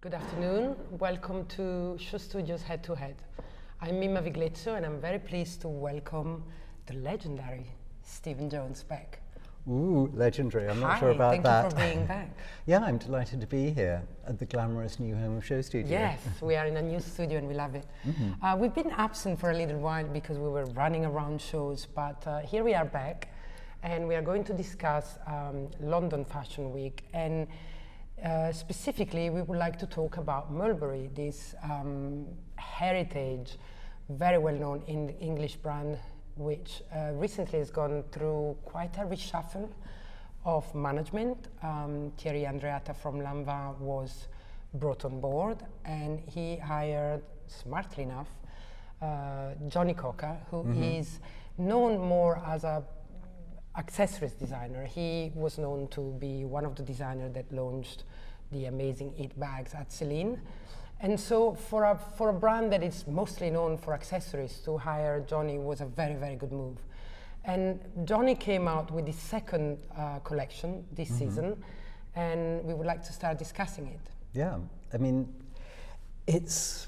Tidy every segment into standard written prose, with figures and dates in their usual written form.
Good afternoon. Welcome to Show Studios Head to Head. I'm Mimma Viglezio and I'm very pleased to welcome the legendary Stephen Jones back. Ooh, legendary. I'm not Hi, sure about that. thank you for being back. Yeah, I'm delighted to be here at the glamorous new home of Show Studio. Yes, we are in a new studio and we love it. Mm-hmm. We've been absent for a little while because we were running around shows, but here we are back and we are going to discuss London Fashion Week, and specifically we would like to talk about Mulberry, this heritage, very well known in the English brand, which recently has gone through quite a reshuffle of management. Thierry Andreatta from Lanvin was brought on board, and he hired, smartly enough, Johnny Cocker, who is known more as a accessories designer. He was known to be one of the designers that launched the amazing It bags at Celine. And so for a brand that is mostly known for accessories, to hire Johnny was a very, very good move. And Johnny came out with his second collection this season, and we would like to start discussing it. Yeah, I mean, it's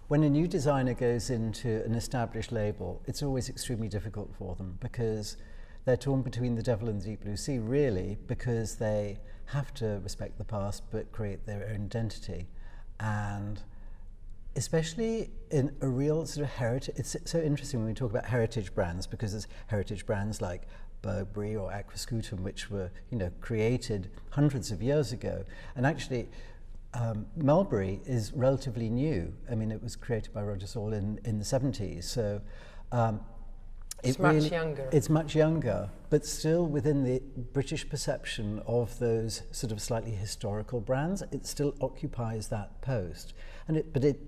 when a new designer goes into an established label, it's always extremely difficult for them because they're torn between the devil and the deep blue sea, really, because they have to respect the past but create their own identity. And especially in a real sort of heritage, it's so interesting when we talk about heritage brands, because there's heritage brands like Burberry or Aquascutum, which were, created hundreds of years ago. And actually, Mulberry is relatively new. I mean, it was created by Roger Saul in the 70s. So it's much younger. It's much younger, but still within the British perception of those sort of slightly historical brands, it still occupies that post.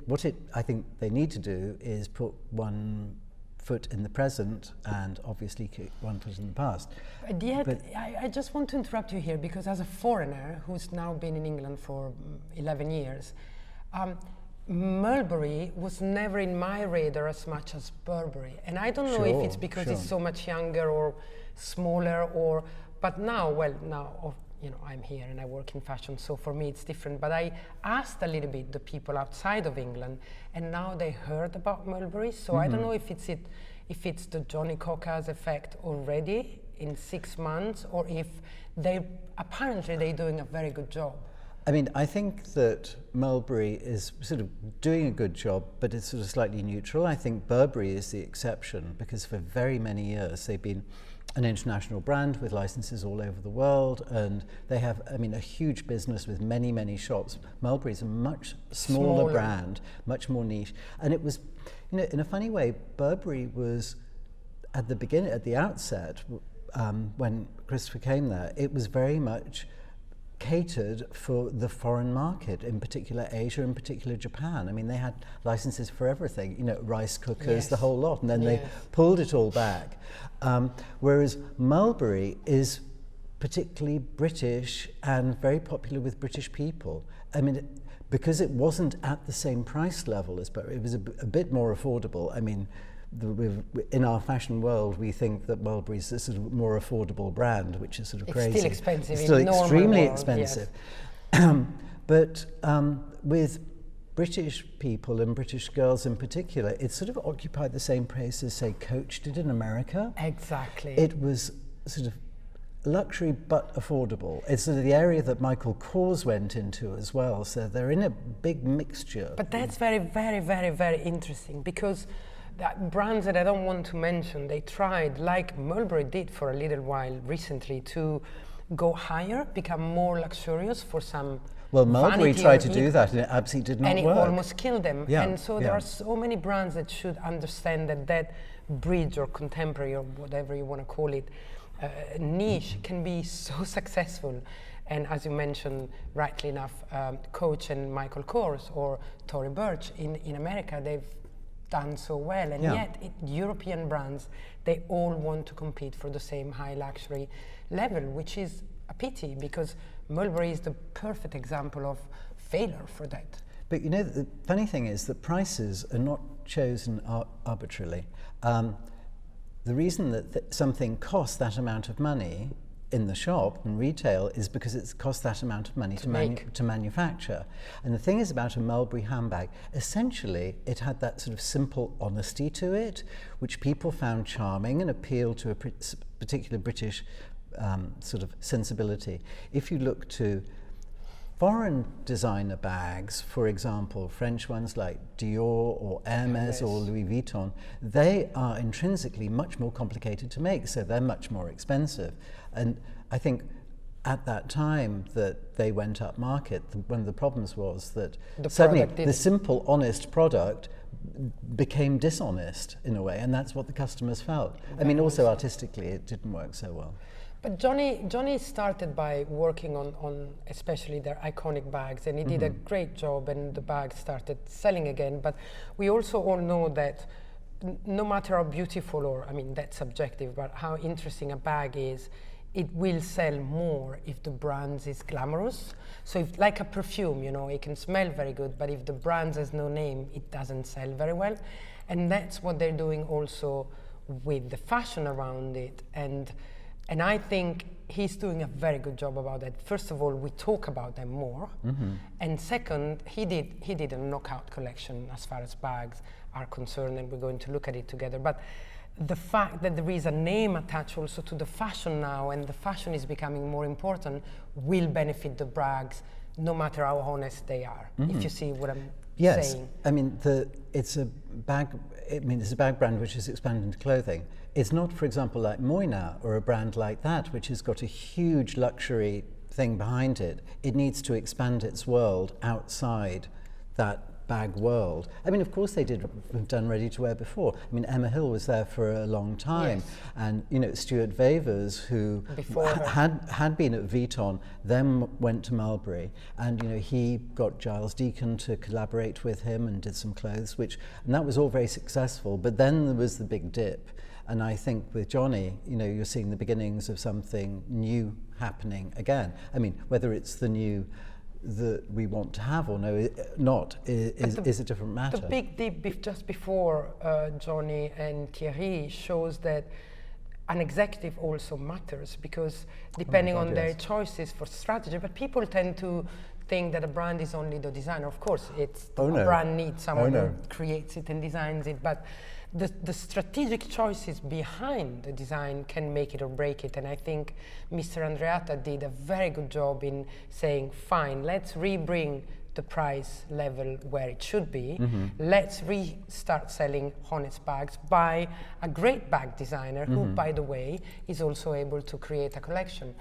What I think they need to do is put one foot in the present and obviously keep one foot in the past. But yet, I just want to interrupt you here, because as a foreigner who's now been in England for 11 years, Mulberry was never in my radar as much as Burberry, and I don't know if it's because it's so much younger or smaller, but now I'm here and I work in fashion, so for me it's different. But I asked a little bit the people outside of England, and now they heard about Mulberry. So I don't know if it's the Johnny Cocker's effect already in 6 months, or if they're doing a very good job. I mean, I think that Mulberry is sort of doing a good job, but it's sort of slightly neutral. I think Burberry is the exception, because for very many years they've been an international brand with licenses all over the world, and they have, a huge business with many, many shops. Mulberry is a much smaller brand, much more niche. And it was, in a funny way, Burberry was at the outset, when Christopher came there, it was very much catered for the foreign market, in particular Asia, in particular Japan. I mean, they had licenses for everything, rice cookers, the whole lot, and then they pulled it all back. Whereas Mulberry is particularly British and very popular with British people. I mean, because it wasn't at the same price level as Burberry, it was a bit more affordable. I mean, in our fashion world, we think that Mulberry is a sort of more affordable brand, which is sort of crazy. It's still expensive. It's still extremely expensive. Yes. But with British people and British girls in particular, it sort of occupied the same place as, say, Coach did in America. Exactly. It was sort of luxury but affordable. It's sort of the area that Michael Kors went into as well. So they're in a big mixture. But that's very, very, very, very interesting, because brands that I don't want to mention, they tried, like Mulberry did for a little while recently, to go higher, become more luxurious for some. Well, Mulberry tried to do that and it absolutely did not work. And it almost killed them. Yeah, and so there are so many brands that should understand that bridge, or contemporary, or whatever you want to call it, niche can be so successful. And as you mentioned, rightly enough, Coach and Michael Kors or Tory Burch in America, they've done so well, and yet European brands, they all want to compete for the same high luxury level, which is a pity, because Mulberry is the perfect example of failure for that. But the funny thing is that prices are not chosen arbitrarily. The reason that something costs that amount of money in the shop and retail is because it's cost that amount of money to manufacture. And the thing is about a Mulberry handbag, essentially it had that sort of simple honesty to it, which people found charming and appealed to a particular British sort of sensibility. If you look to foreign designer bags, for example, French ones like Dior or Hermes or Louis Vuitton, they are intrinsically much more complicated to make, so they're much more expensive. And I think at that time that they went up market, one of the problems was that suddenly the simple, honest product became dishonest in a way, and that's what the customers felt. I mean, also artistically, it didn't work so well. But Johnny started by working on especially their iconic bags, and he did a great job, and the bags started selling again. But we also all know that no matter how beautiful, or I mean that's subjective, but how interesting a bag is, it will sell more if the brand is glamorous. So if, like a perfume, you know, it can smell very good, but if the brand has no name, it doesn't sell very well. And that's what they're doing also with the fashion around it. And I think he's doing a very good job about that. First of all, we talk about them more. And second, he did a knockout collection as far as bags are concerned, and we're going to look at it together. But the fact that there is a name attached also to the fashion now, and the fashion is becoming more important, will benefit the bags no matter how honest they are, if you see what I'm saying. I mean, it's a bag brand which has expanded into clothing. It's not, for example, like Moina or a brand like that, which has got a huge luxury thing behind it. It needs to expand its world outside that bag world. I mean, of course they have done ready-to-wear before. I mean, Emma Hill was there for a long time, and you know, Stuart Vevers, who had been at Vuitton, then went to Mulberry, and you know, he got Giles Deacon to collaborate with him and did some clothes, and that was all very successful. But then there was the big dip, and I think with Johnny, you know, you're seeing the beginnings of something new happening again. I mean, whether it's the new that we want to have or not is a different matter. The big dip just before Johnny and Thierry shows that an executive also matters, because depending on their choices for strategy, but people tend to think that a brand is only the designer. Of course, a brand needs someone who creates it and designs it, but the strategic choices behind the design can make it or break it. And I think Mr. Andreatta did a very good job in saying, fine, let's rebring the price level where it should be. Let's restart selling honest bags by a great bag designer who, by the way, is also able to create a collection.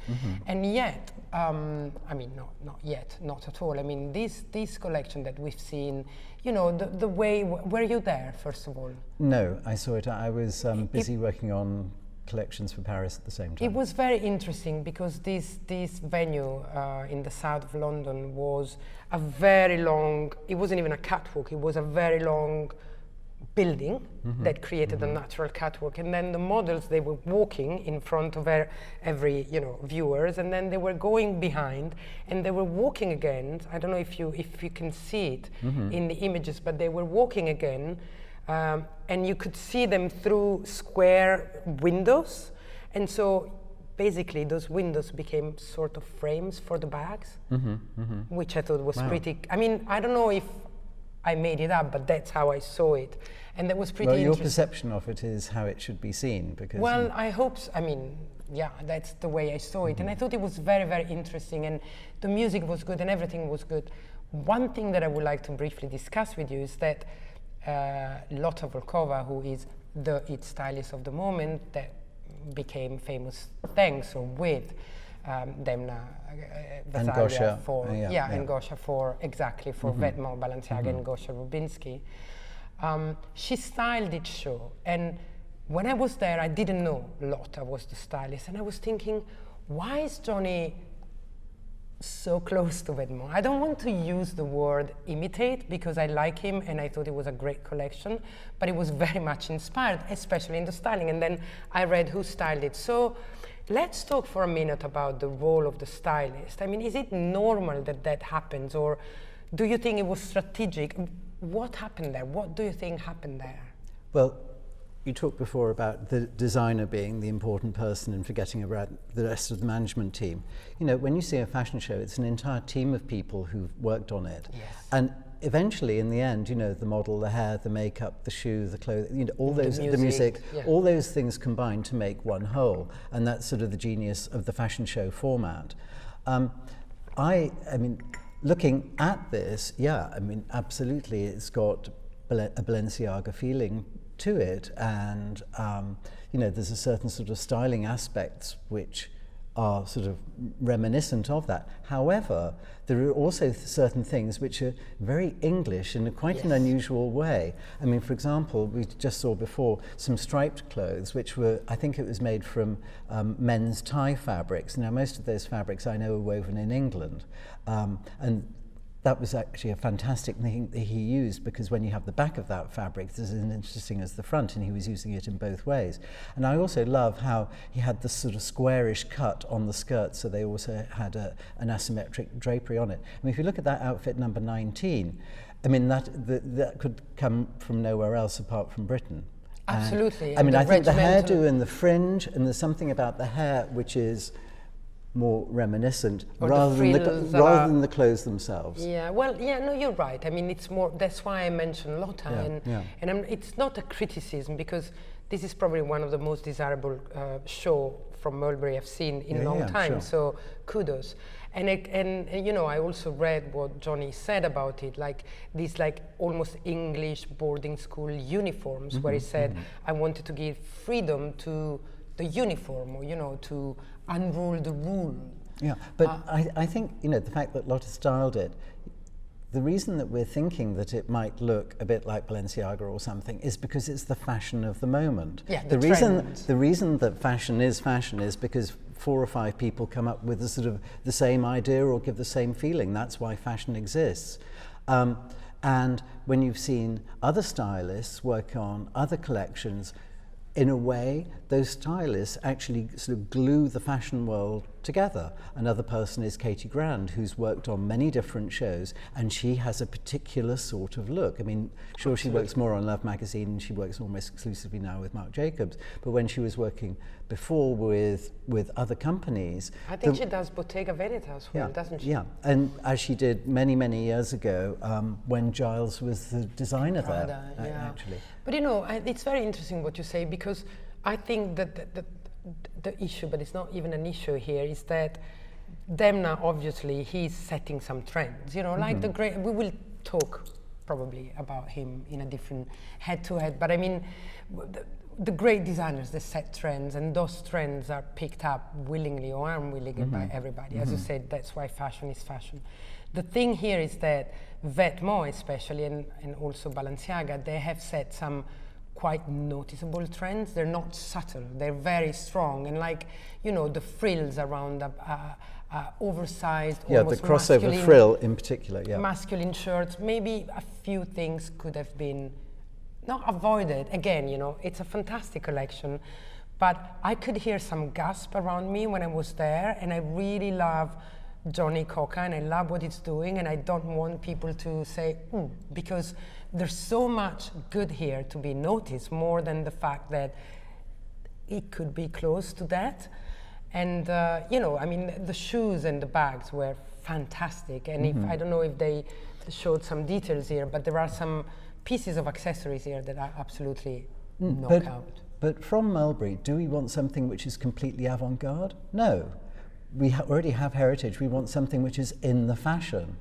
And yet, I mean, not at all. I mean, this collection that we've seen, you know, the way, were you there, first of all? No, I saw it. I was busy working on collections for Paris at the same time. It was very interesting because this venue in the south of London was a very long, it wasn't even a catwalk, it was a very long building that created a natural catwalk, and then the models, they were walking in front of every, you know, viewers, and then they were going behind and they were walking again. I don't know if you can see it in the images, but they were walking again. And you could see them through square windows, and so basically those windows became sort of frames for the bags, which I thought was pretty. I mean, I don't know if I made it up, but that's how I saw it, and that was pretty interesting. Well, your perception of it is how it should be seen, because... Well, I hope so. I mean, yeah, that's the way I saw it, and I thought it was very, very interesting, and the music was good and everything was good. One thing that I would like to briefly discuss with you is that Lotta Volkova, who is the it stylist of the moment, that became famous thanks or with Demna Gvasalia for and Gosha for Vetements, Balenciaga and Gosha Rubinski. She styled each show, and when I was there, I didn't know Lotta was the stylist, and I was thinking, why is Johnny so close to Vetements? I don't want to use the word imitate because I like him and I thought it was a great collection, but it was very much inspired, especially in the styling. And then I read who styled it. So let's talk for a minute about the role of the stylist. I mean, is it normal that happens, or do you think it was strategic? What happened there? What do you think happened there? Well, you talked before about the designer being the important person and forgetting about the rest of the management team. You know, when you see a fashion show, it's an entire team of people who've worked on it. Yes. And eventually, in the end, you know, the model, the hair, the makeup, the shoe, the clothing, you know, all those, the music, yeah. all those things combine to make one whole. And that's sort of the genius of the fashion show format. I mean, looking at this, yeah, I mean, absolutely, it's got a Balenciaga feeling to it, and you know, there's a certain sort of styling aspects which are sort of reminiscent of that. However, there are also certain things which are very English in quite an unusual way. I mean, for example, we just saw before some striped clothes, which were, I think it was made from men's tie fabrics. Now, most of those fabrics I know are woven in England, and that was actually a fantastic thing that he used, because when you have the back of that fabric, it's as interesting as the front, and he was using it in both ways. And I also love how he had this sort of squarish cut on the skirt, so they also had an asymmetric drapery on it. I mean, if you look at that outfit number 19, I mean, that could come from nowhere else apart from Britain. Absolutely. I mean, I think the hairdo and the fringe, and there's something about the hair which is more reminiscent rather than the clothes themselves. Yeah, well, yeah, no, you're right. I mean, it's more, that's why I mentioned Lotta, and it's not a criticism, because this is probably one of the most desirable show from Mulberry I've seen in a long time, so kudos. And you know, I also read what Johnny said about it, like these like almost English boarding school uniforms, where he said, I wanted to give freedom to the uniform, or, you know, to unroll the rule. Yeah, but I think, you know, the fact that Lotta styled it, the reason that we're thinking that it might look a bit like Balenciaga or something is because it's the fashion of the moment. Yeah, the reason that fashion is because 4 or 5 people come up with a sort of the same idea or give the same feeling. That's why fashion exists. And when you've seen other stylists work on other collections, in a way, those stylists actually sort of glue the fashion world together. Another person is Katie Grand, who's worked on many different shows, and she has a particular sort of look. I mean, sure, she works more on Love magazine, and she works almost exclusively now with Marc Jacobs, but when she was working before with other companies... I think she does Bottega Veneta as well, doesn't she? Yeah, and as she did many, many years ago, when Giles was the designer there, actually. But you know, it's very interesting what you say, because I think that the issue, but it's not even an issue here, is that Demna, obviously, he's setting some trends, you know, like the great, we will talk probably about him in a different head-to-head, but I mean, the great designers, they set trends, and those trends are picked up willingly or unwillingly by everybody. As you said, that's why fashion is fashion. The thing here is that Vetements especially, and also Balenciaga, they have set some quite noticeable trends. They're not subtle, they're very strong, and like, you know, the frills around oversized, almost the crossover frill in particular, masculine shirts. Maybe a few things could have been not avoided. Again, you know, it's a fantastic collection, but I could hear some gasp around me when I was there, and I really love Johnny Coca, and I love what it's doing, and I don't want people to say, because there's so much good here to be noticed, more than the fact that it could be close to that. And, you know, I mean, the shoes and the bags were fantastic, and if, I don't know if they showed some details here, but there are some pieces of accessories here that are absolutely knockout. But from Mulberry, do we want something which is completely avant-garde? No. We already have heritage. We want something which is in the fashion.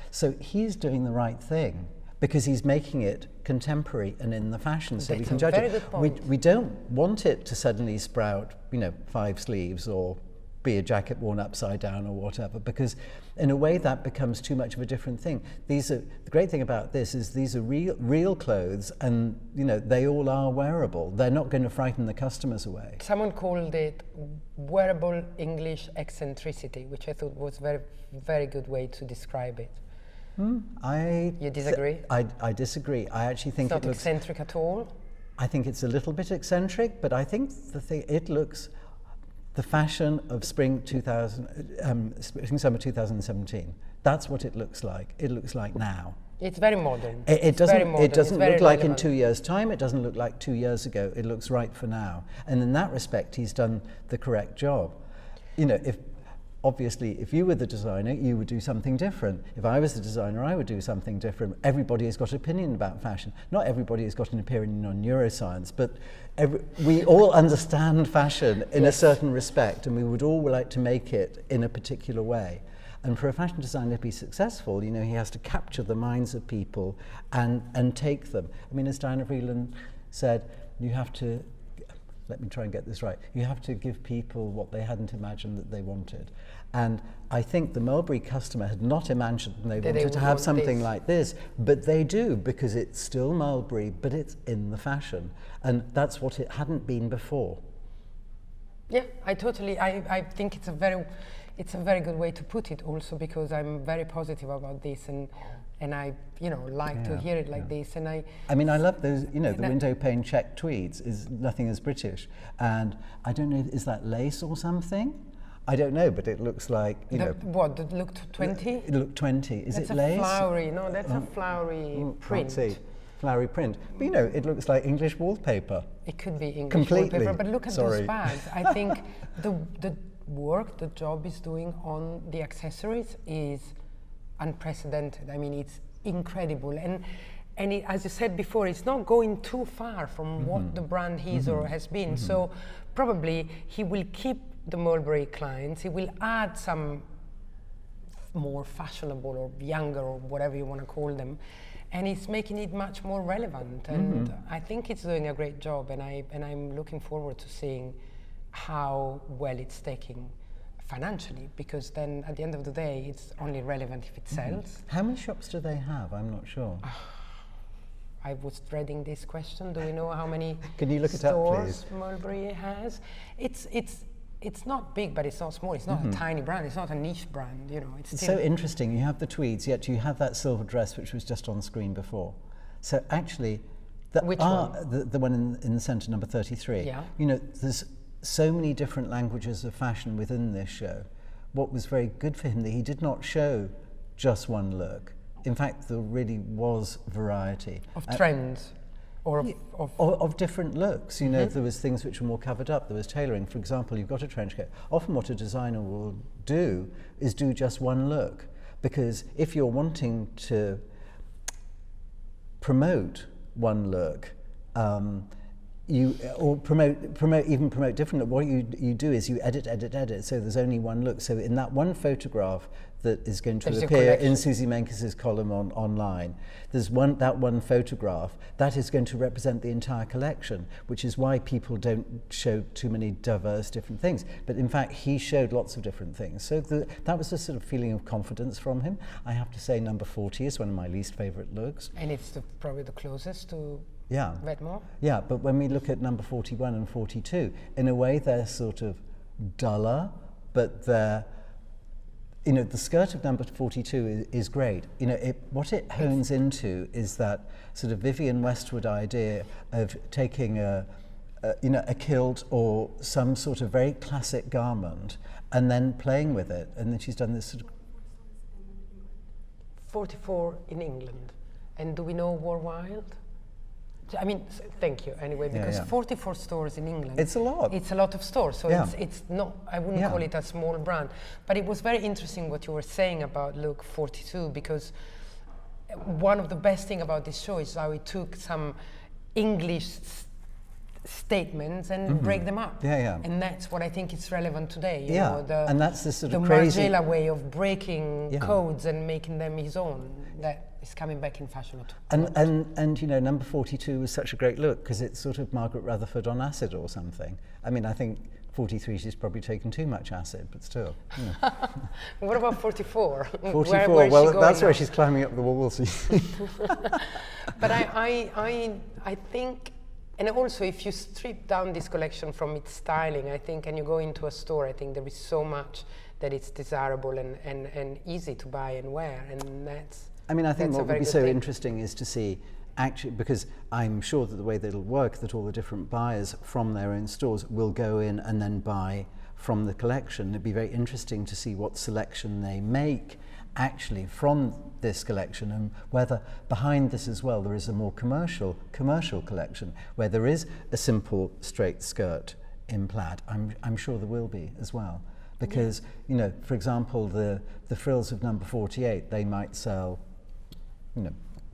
So he's doing the right thing, because he's making it contemporary and in the fashion, so we can judge it. We don't want it to suddenly sprout, you know, 5 sleeves or be a jacket worn upside down or whatever, because in a way that becomes too much of a different thing. The great thing about this is these are real clothes, and, you know, they all are wearable. They're not going to frighten the customers away. Someone called it wearable English eccentricity, which I thought was very, very good way to describe it. You disagree? I disagree. I actually think it's not eccentric at all. I think it's a little bit eccentric, but I think it looks the fashion of spring summer 2017. That's what it looks like. It looks like now. It's very modern. It doesn't look like in 2 years' time. It doesn't look like 2 years ago. It looks right for now. And in that respect, he's done the correct job. You know, if you were the designer, you would do something different. If I was the designer, I would do something different. Everybody has got an opinion about fashion. Not everybody has got an opinion on neuroscience, but we all understand fashion in a certain respect, and we would all like to make it in a particular way. And for a fashion designer to be successful, you know, he has to capture the minds of people and take them. I mean, as Diana Vreeland said, you have to, let me try and get this right, you have to give people what they hadn't imagined that they wanted. And I think the Mulberry customer had not imagined they wanted to have something like this, but they do, because it's still Mulberry, but it's in the fashion. And that's what it hadn't been before. Yeah, I think it's a very good way to put it also, because I'm very positive about this, and I, you know, like to hear it like this. And I mean, I love those, you know, the window pane check tweeds is nothing as British. And I don't know, is that lace or something? I don't know, but it looks like, you know. What, it looked 20? It looked 20. Is that's it lace? That's a flowery print. See. Flowery print. But you know, it looks like English wallpaper. It could be English completely wallpaper, but look at those bags. I think the work the job is doing on the accessories is unprecedented. I mean, it's incredible. And it, as you said before, it's not going too far from what the brand is or has been. So probably he will keep the Mulberry clients, he will add some more fashionable or younger or whatever you want to call them, and it's making it much more relevant. And I think it's doing a great job, and I'm looking forward to seeing how well it's taking financially, because then at the end of the day it's only relevant if it sells. How many shops do they have? I'm not sure. I was dreading this question. Do we know how many Can you look it up, stores please? Mulberry has? It's not big, but it's not small. It's not a tiny brand. It's not a niche brand. You know, it's so interesting. You have the tweeds, yet you have that silver dress which was just on screen before. So actually, which one? The one in the centre, number 33. Yeah. You know, there's so many different languages of fashion within this show. What was very good for him, that he did not show just one look. In fact, there really was variety of trends. Of different looks. You know, there was things which were more covered up. There was tailoring. For example, you've got a trench coat. Often what a designer will do is do just one look, because if you're wanting to promote one look, promote different look, what you do is you edit, so there's only one look. So in that one photograph that is going to appear in Susie Menkes's column online, there's that one photograph that is going to represent the entire collection, which is why people don't show too many diverse different things. But in fact, he showed lots of different things. So that was a sort of feeling of confidence from him. I have to say number 40 is one of my least favourite looks. And it's probably the closest to Vedmore? Yeah, but when we look at number 41 and 42, in a way they're sort of duller, but they're, you know, the skirt of number 42 is great. You know, what it hones into is that sort of Vivienne Westwood idea of taking a kilt or some sort of very classic garment and then playing with it. And then she's done this sort of 44 in England. And do we know worldwide? I mean, thank you anyway, because 44 stores in England. It's a lot. It's a lot of stores, so it's not, I wouldn't call it a small brand. But it was very interesting what you were saying about look 42, because one of the best things about this show is how it took some English statements and break them up. And that's what I think is relevant today. You know, and that's this sort of crazy Margiela way of breaking codes and making them his own. That is coming back in fashion. And you know, number 42 was such a great look because it's sort of Margaret Rutherford on acid or something. I mean, I think 43 she's probably taken too much acid, but still. What about 44? 44, well, that's where she's climbing up the walls. But I think, and also if you strip down this collection from its styling, I think, and you go into a store, I think there is so much that it's desirable and easy to buy and wear, and that's. I mean, I think what would be so interesting is to see, actually, because I'm sure that the way that it'll work, that all the different buyers from their own stores will go in and then buy from the collection. It'd be very interesting to see what selection they make actually from this collection, and whether behind this as well there is a more commercial collection where there is a simple straight skirt in plaid. I'm sure there will be as well, because you know, for example, the frills of number 48, they might sell, you know,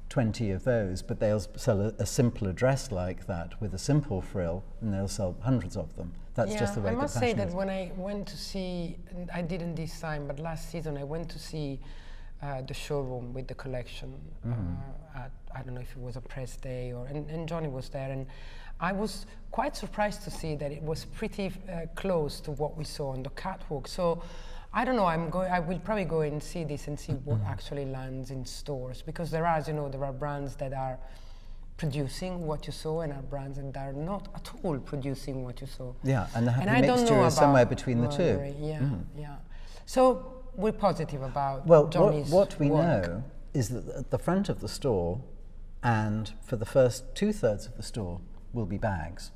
20 of those, but they'll sell a simpler dress like that with a simple frill, and they'll sell hundreds of them. That's just the way. I must say that when I went to see, I didn't this time, but last season I went to see the showroom with the collection. At, I don't know if it was a press day or, and Johnny was there, and I was quite surprised to see that it was pretty close to what we saw on the catwalk. So I don't know, I will probably go and see this and see what actually lands in stores, because there are, as you know, there are brands that are producing what you saw and are brands that are not at all producing what you saw. Yeah, and the happy mixture is somewhere between the two. Yeah. So we're positive about Johnny's what we work. know is that at the front of the store and for the first 2/3 of the store will be bags.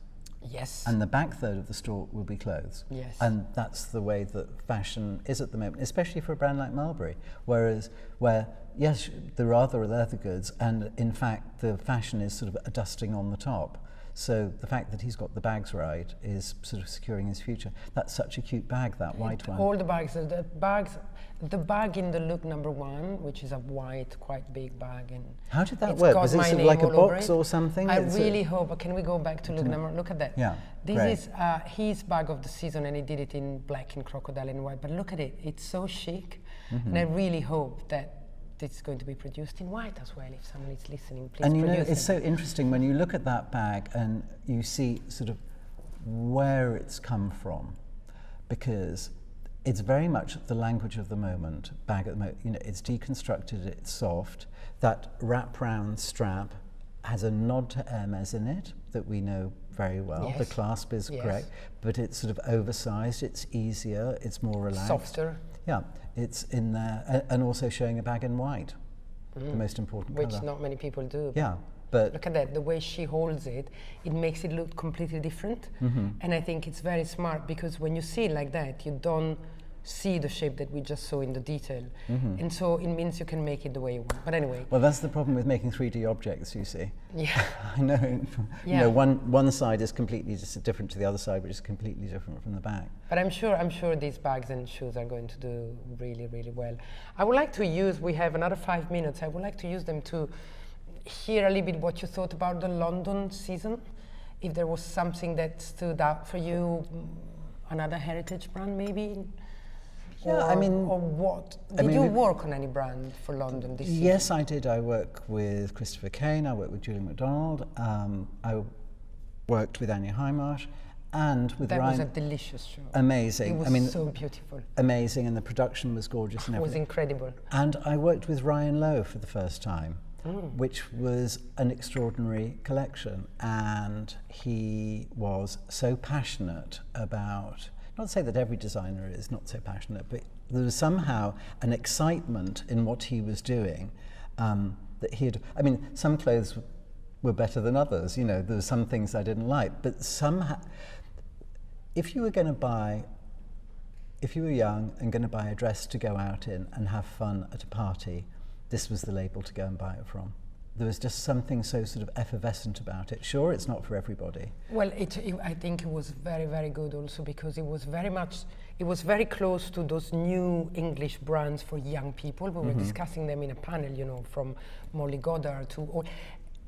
Yes. And the back third of the store will be clothes. Yes. And that's the way that fashion is at the moment, especially for a brand like Mulberry. Where, yes, there are the leather goods, and in fact, the fashion is sort of a dusting on the top. So the fact that he's got the bags right is sort of securing his future. That's such a cute bag, that white one. All the bags, the bag in the look number 1, which is a white, quite big bag. And how did that work? Was it sort of like a box or something? I really hope. Can we go back to look at that? Yeah. This is his bag of the season, and he did it in black and crocodile and white. But look at it; it's so chic, and I really hope that it's going to be produced in white as well. If someone is listening, please. And you know, produce it's so interesting when you look at that bag and you see sort of where it's come from, because it's very much the language of the moment. Bag at the moment, you know, it's deconstructed, it's soft. That wraparound strap has a nod to Hermes in it that we know very well. Yes. The clasp is correct, but it's sort of oversized. It's easier. It's more relaxed. Softer. Yeah, it's in there, and also showing a bag in white, the most important which colour. not many people do. Yeah, but look at that, the way she holds it, it makes it look completely different. And I think it's very smart, because when you see it like that, you don't see the shape that we just saw in the detail. And so it means you can make it the way you want. But anyway. Well, that's the problem with making 3D objects, you see. Yeah. I know. You know, one side is completely just different to the other side, which is completely different from the back. But I'm sure these bags and shoes are going to do really, really well. I would like to use, we have another 5 minutes, I would like to use them to hear a little bit what you thought about the London season. If there was something that stood out for you, another heritage brand maybe? Yeah, I mean... Or what? Did you work on any brand for London this season? Yes, I did. I worked with Christopher Kane, I worked with Julie MacDonald, I worked with Anya Heimarsh, and with Ryan. That was a delicious show. Amazing. It was so beautiful. Amazing, and the production was gorgeous and everything. It was incredible. And I worked with Ryan Lowe for the first time, which was an extraordinary collection. And he was so passionate about, not to say that every designer is not so passionate, but there was somehow an excitement in what he was doing that he had. I mean, some clothes were better than others, you know, there were some things I didn't like, but somehow, if you were young and going to buy a dress to go out in and have fun at a party, this was the label to go and buy it from. There was just something so sort of effervescent about it. Sure, it's not for everybody. Well, I think it was very, very good also, because it was very close to those new English brands for young people. We were discussing them in a panel, you know, from Molly Goddard to,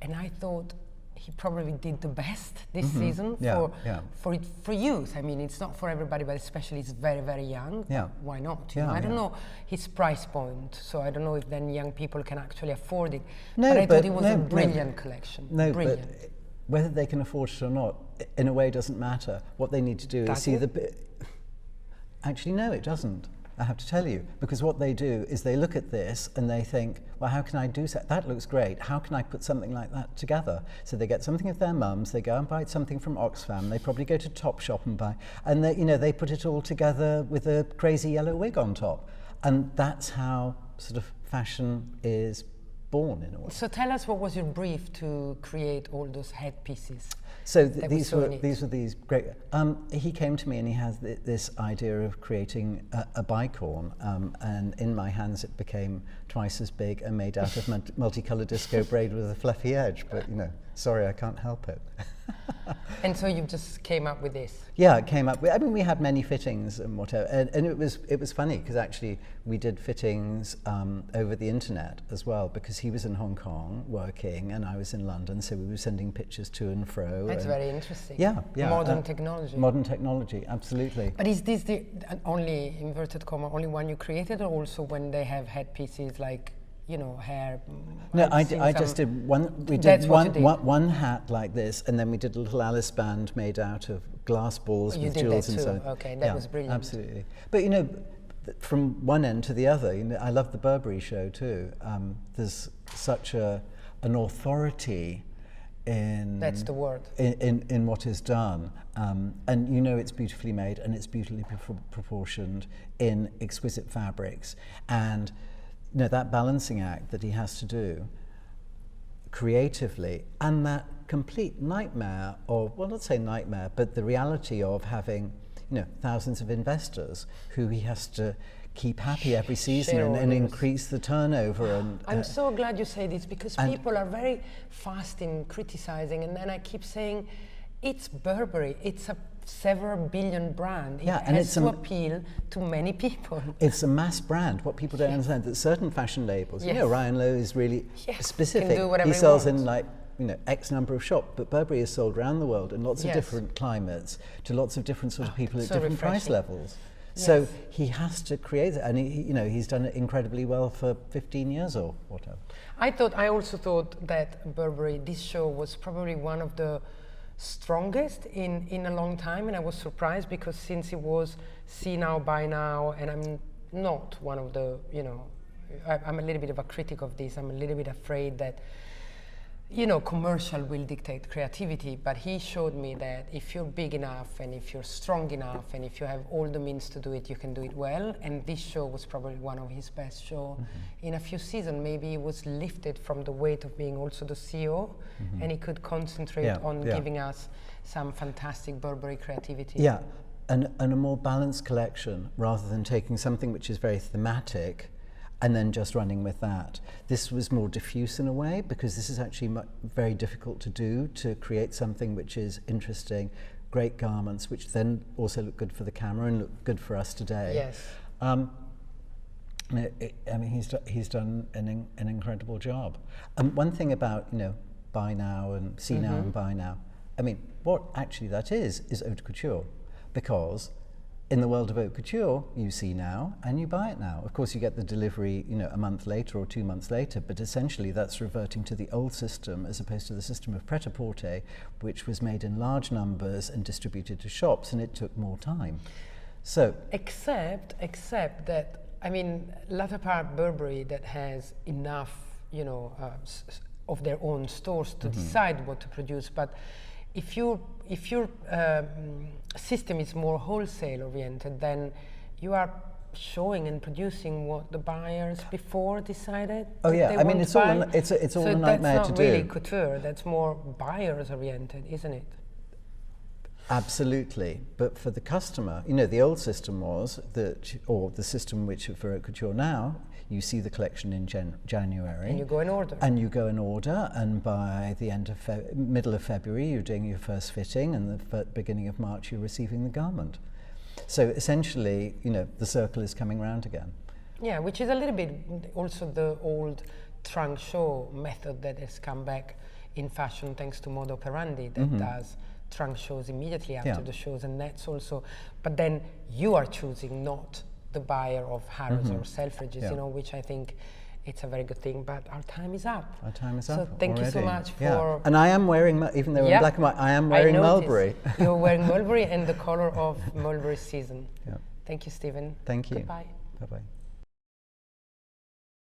and I thought he probably did the best this season for youth. I mean, it's not for everybody, but especially it's very, very young. Yeah. Why not? You know, I don't know his price point, so I don't know if then young people can actually afford it. No, but I thought it was a brilliant collection. No, brilliant. but whether they can afford it or not, in a way, doesn't matter. What they need to do is see the... Actually, no, it doesn't. I have to tell you, because what they do is they look at this and they think, well, how can I do that? That looks great. How can I put something like that together? So they get something of their mums, they go and buy something from Oxfam, they probably go to Topshop and buy, and they, you know, they put it all together with a crazy yellow wig on top. And that's how sort of fashion is born in a way. So tell us, what was your brief to create all those headpieces? So these were these great. He came to me and he has this idea of creating a bicorn, and in my hands it became twice as big and made out of multicolored disco braid with a fluffy edge. But sorry, I can't help it. And so you just came up with this? Yeah, it came up with, I mean, we had many fittings and whatever, and it was funny because actually we did fittings over the internet as well, because he was in Hong Kong working and I was in London, so we were sending pictures to and fro. That's very interesting. Yeah. Modern technology. Modern technology, absolutely. But is this the only, inverted comma, only one you created, or also when they have headpieces like, hair? No, I just did one. We did one hat like this, and then we did a little Alice band made out of glass balls with jewels inside. Okay, that was brilliant. Absolutely. But from one end to the other, I love the Burberry show too. There's such an authority in that's the word in what is done, and it's beautifully made and it's beautifully proportioned in exquisite fabrics, and that balancing act that he has to do creatively, and that complete nightmare of, well, not say nightmare, but the reality of having, thousands of investors who he has to keep happy every season and increase the turnover. And I'm so glad you say this, because people are very fast in criticizing, and then I keep saying, it's Burberry, it's a several billion brand. It has to appeal to many people. It's a mass brand. What people don't understand, that certain fashion labels, Ryan Lowe is really specific. Can do whatever he sells in X number of shops, but Burberry is sold around the world in lots of different climates to lots of different sort of people at different price levels. So he has to create it, and he's done it incredibly well for 15 years or whatever. I also thought that Burberry, this show was probably one of the strongest in a long time, and I was surprised, because since it was see now, buy now, and I'm not one of the, I'm a little bit of a critic of this. I'm a little bit afraid that, commercial will dictate creativity, but he showed me that if you're big enough and if you're strong enough and if you have all the means to do it, you can do it well. And this show was probably one of his best shows in a few seasons. Maybe he was lifted from the weight of being also the CEO, and he could concentrate on giving us some fantastic Burberry creativity. Yeah, and a more balanced collection, rather than taking something which is very thematic and then just running with that. This was more diffuse in a way, because this is actually very difficult to do, to create something which is interesting, great garments, which then also look good for the camera and look good for us today. Yes. He's done an incredible job. One thing about buy now and see now and buy now. What actually that is haute couture, because in the world of haute couture, you see now and you buy it now. Of course, you get the delivery, a month later or 2 months later, but essentially that's reverting to the old system, as opposed to the system of pret-a-porter, which was made in large numbers and distributed to shops, and it took more time. So, except that, latter part Burberry that has enough, of their own stores to decide what to produce, but if your system is more wholesale oriented, then you are showing and producing what the buyers before decided. Oh yeah, it's all a nightmare to do. So that's not really couture. That's more buyers oriented, isn't it? Absolutely, but for the customer, the old system was that, or the system which for haute couture now, you see the collection in January. And you go in order. And by the end of middle of February, you're doing your first fitting, and the beginning of March, you're receiving the garment. So essentially, the circle is coming round again. Yeah, which is a little bit also the old trunk show method that has come back in fashion, thanks to Moda Operandi, that does trunk shows immediately after the shows, and that's also, but then you are choosing, not the buyer of Harrods or Selfridges, which I think it's a very good thing. But our time is up. Our time is up. So thank you so much for. And I am wearing, even though we're in black and white, I am wearing Mulberry. You're wearing Mulberry and the color of Mulberry season. Yeah. Thank you, Stephen. Thank you. Goodbye. Bye bye.